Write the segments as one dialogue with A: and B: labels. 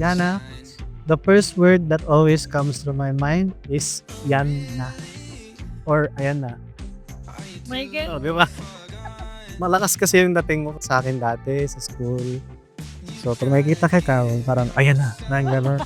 A: Yana, the first word that always comes to my mind is yan na. Or ayan na.
B: My God.
A: Oh, di ba? Malakas kasi yung dating mo sa akin dati sa school. So, pag makikita ka ikaw, parang ayan na. Nang gano'n.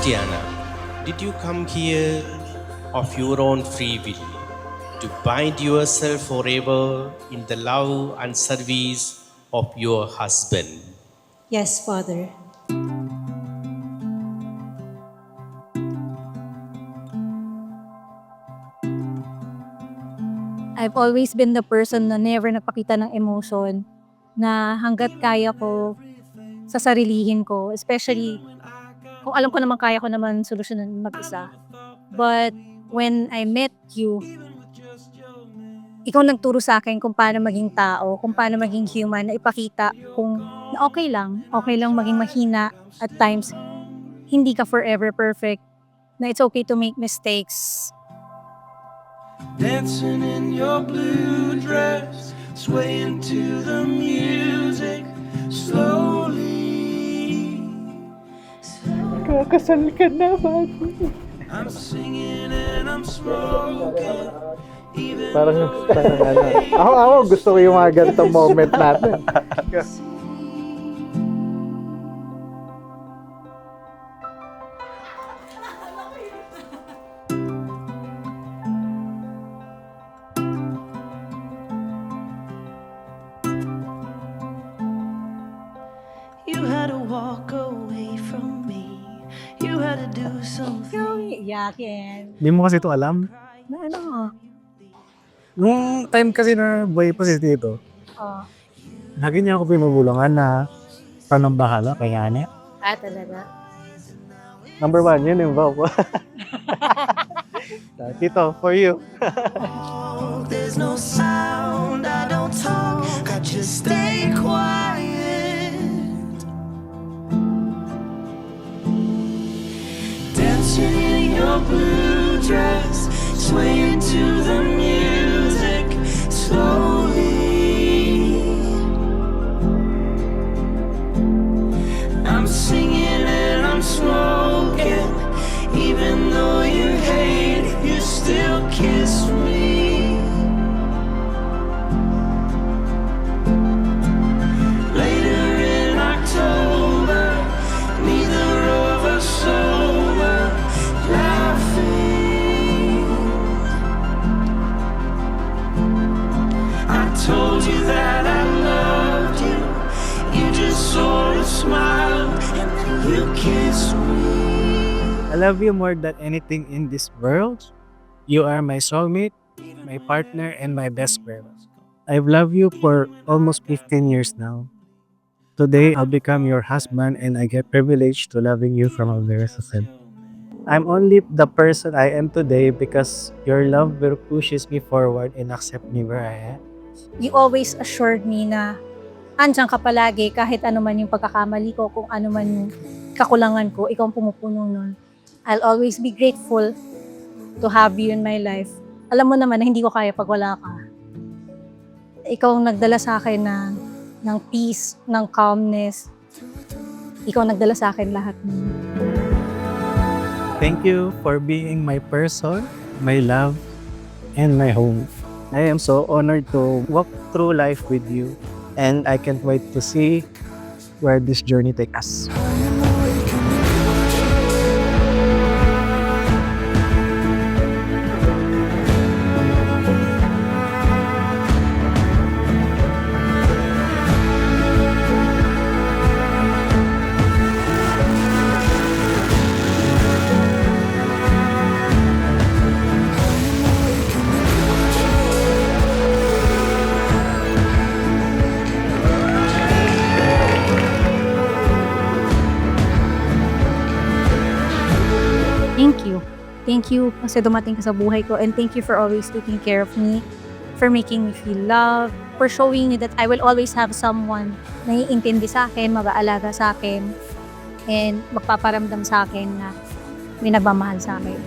C: Christiana, did you come here of your own free will to bind yourself forever in the love and service of your husband?
D: Yes, Father.
B: I've always been the person na never napakita ng emotion na hanggat kaya ko sa sarilihin ko, especially kung alam ko naman kaya ko naman solusyonan mag-isa. But when I met you, ikaw nagturo sa akin kung paano maging tao, kung paano maging human, na ipakita kung na okay lang maging mahina at times, hindi ka forever perfect, na it's okay to make mistakes.
E: Dancing in your blue dress, swaying to the music, slowly.
A: Kakasal ka na, bago.
E: I'm singing and I'm smoking.
A: Parang ano. Ako gusto ko yung mga ganitong moment natin.
E: You had to walk away from me. You had to do something.
B: Iyakin.
A: Hindi mo kasi ito alam.
B: Na ano?
A: Nung time kasi na buhay pa si Tito, lagi niya ako pinubulungan na panang bahala kay Yana.
B: Talaga.
A: Number 1, yun yung vow ko. Tito, for you.
E: There's no sound, I don't talk, I just stay quiet. Dancing in your blue dress, swaying to the music, slowly. I'm singing and I'm smoking, even though you hate, you still kiss me. Later in October, neither of us sober, laughing. I told you that I loved you, you just sort of smiled and then you kissed me.
A: I love you more than anything in this world. You are my soulmate, my partner, and my best friend. I've loved you for almost 15 years now. Today, I'll become your husband and I get privileged to loving you from a very innocent. I'm only the person I am today because your love will pushes me forward and accept me where I am.
B: You always assured me na andyan ka palagi kahit ano man yung pagkakamali ko, kung ano man yung kakulangan ko, ikaw ang pumupuno nun. I'll always be grateful to have you in my life. Alam mo naman na hindi ko kaya pag wala ka. Ikaw ang nagdala sa akin ng peace, ng calmness. Ikaw ang nagdala sa akin lahat.
A: Thank you for being my person, my love, and my home. I am so honored to walk through life with you, and I can't wait to see where this journey takes us.
B: Thank you kasi dumating ka sa buhay ko, and thank you for always taking care of me, for making me feel loved, for showing me that I will always have someone na iintindi sa akin, mag-aalaga sa akin, and magpaparamdam sa akin na may nagmamahal sa akin.